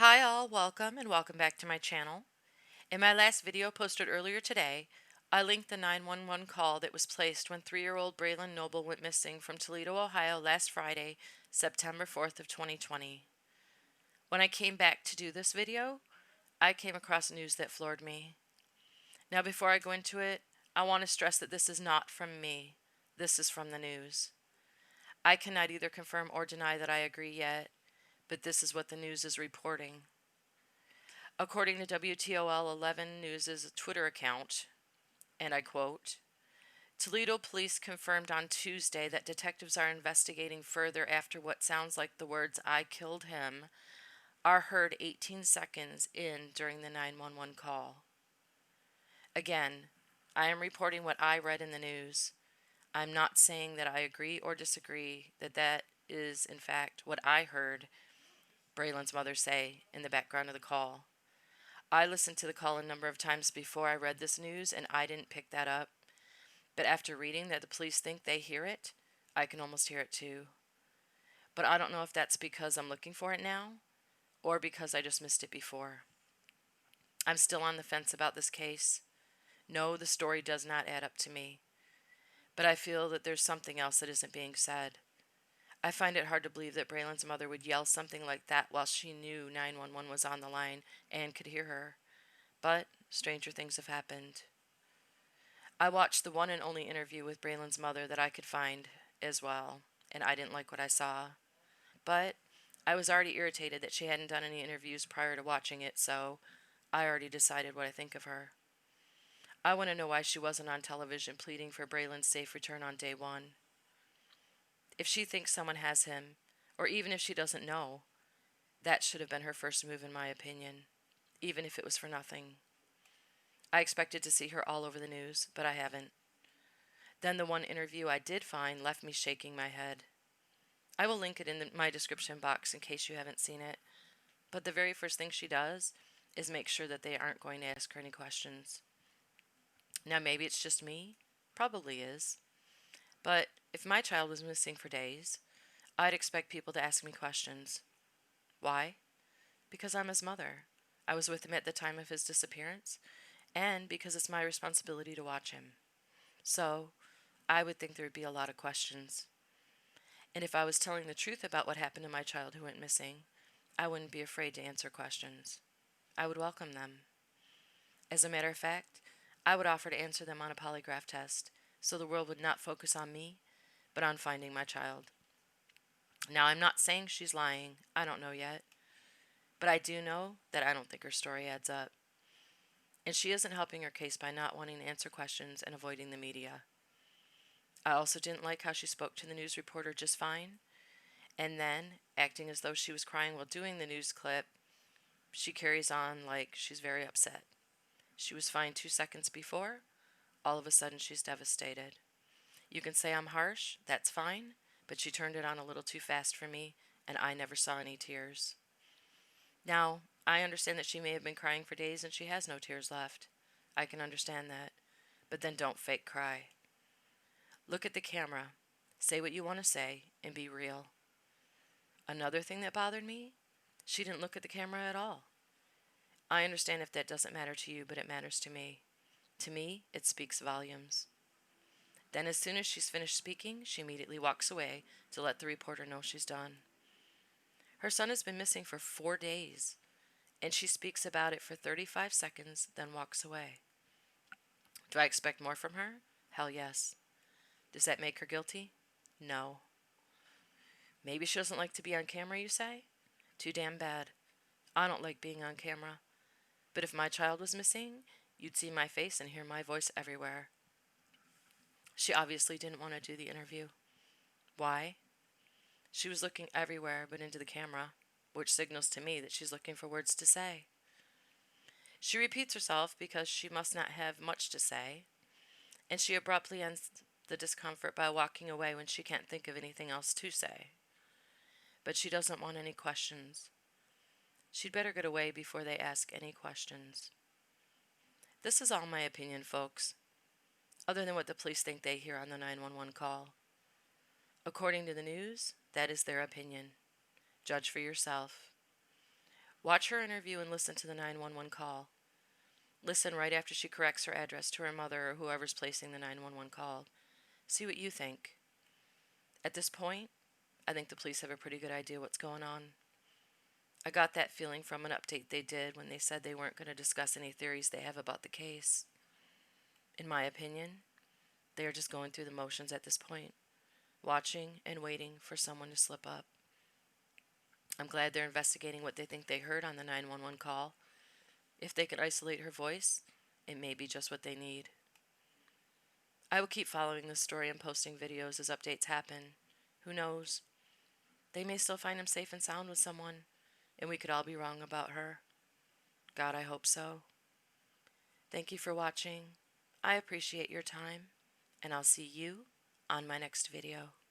Hi all, welcome and welcome back to my channel. In my last video posted earlier today, I linked the 911 call that was placed when 3-year-old Braylen Noble went missing from Toledo, Ohio last Friday, September 4th of 2020. When I came back to do this video, I came across news that floored me. Now before I go into it, I want to stress that this is not from me. This is from the news. I cannot either confirm or deny that I agree yet, but this is what the news is reporting. According to WTOL 11 News' Twitter account, and I quote, Toledo police confirmed on Tuesday that detectives are investigating further after what sounds like the words, "I killed him," are heard 18 seconds in during the 911 call. Again, I am reporting what I read in the news. I'm not saying that I agree or disagree that is, in fact, what I heard Braylen's mother say in the background of the call. I listened to the call a number of times before I read this news, and I didn't pick that up. But after reading that the police think they hear it, I can almost hear it too. But I don't know if that's because I'm looking for it now, or because I just missed it before. I'm still on the fence about this case. No, the story does not add up to me. But I feel that there's something else that isn't being said. I find it hard to believe that Braylen's mother would yell something like that while she knew 911 was on the line and could hear her. But stranger things have happened. I watched the one and only interview with Braylen's mother that I could find as well, and I didn't like what I saw. But I was already irritated that she hadn't done any interviews prior to watching it, so I already decided what I think of her. I want to know why she wasn't on television pleading for Braylen's safe return on day one. If she thinks someone has him, or even if she doesn't know, that should have been her first move in my opinion, even if it was for nothing. I expected to see her all over the news, but I haven't. Then the one interview I did find left me shaking my head. I will link it in my description box in case you haven't seen it. But the very first thing she does is make sure that they aren't going to ask her any questions. Now, maybe it's just me. Probably is. But if my child was missing for days, I'd expect people to ask me questions. Why? Because I'm his mother. I was with him at the time of his disappearance, and because it's my responsibility to watch him. So, I would think there would be a lot of questions. And if I was telling the truth about what happened to my child who went missing, I wouldn't be afraid to answer questions. I would welcome them. As a matter of fact, I would offer to answer them on a polygraph test, so the world would not focus on me, but on finding my child. Now, I'm not saying she's lying. I don't know yet. But I do know that I don't think her story adds up. And she isn't helping her case by not wanting to answer questions and avoiding the media. I also didn't like how she spoke to the news reporter just fine, and then, acting as though she was crying while doing the news clip, she carries on like she's very upset. She was fine 2 seconds before. All of a sudden, she's devastated. You can say I'm harsh, that's fine, but she turned it on a little too fast for me, and I never saw any tears. Now, I understand that she may have been crying for days and she has no tears left. I can understand that. But then don't fake cry. Look at the camera, say what you want to say, and be real. Another thing that bothered me, she didn't look at the camera at all. I understand if that doesn't matter to you, but it matters to me. To me, it speaks volumes. Then, as soon as she's finished speaking, she immediately walks away to let the reporter know she's done. Her son has been missing for 4 days, and she speaks about it for 35 seconds, then walks away. Do I expect more from her? Hell yes. Does that make her guilty? No. Maybe she doesn't like to be on camera, you say? Too damn bad. I don't like being on camera. But if my child was missing, you'd see my face and hear my voice everywhere. She obviously didn't want to do the interview. Why? She was looking everywhere but into the camera, which signals to me that she's looking for words to say. She repeats herself because she must not have much to say, and she abruptly ends the discomfort by walking away when she can't think of anything else to say. But she doesn't want any questions. She'd better get away before they ask any questions. This is all my opinion, folks, other than what the police think they hear on the 911 call. According to the news, that is their opinion. Judge for yourself. Watch her interview and listen to the 911 call. Listen right after she corrects her address to her mother or whoever's placing the 911 call. See what you think. At this point, I think the police have a pretty good idea what's going on. I got that feeling from an update they did when they said they weren't going to discuss any theories they have about the case. In my opinion, they are just going through the motions at this point, watching and waiting for someone to slip up. I'm glad they're investigating what they think they heard on the 911 call. If they could isolate her voice, it may be just what they need. I will keep following this story and posting videos as updates happen. Who knows? They may still find him safe and sound with someone, and we could all be wrong about her. God, I hope so. Thank you for watching. I appreciate your time, and I'll see you on my next video.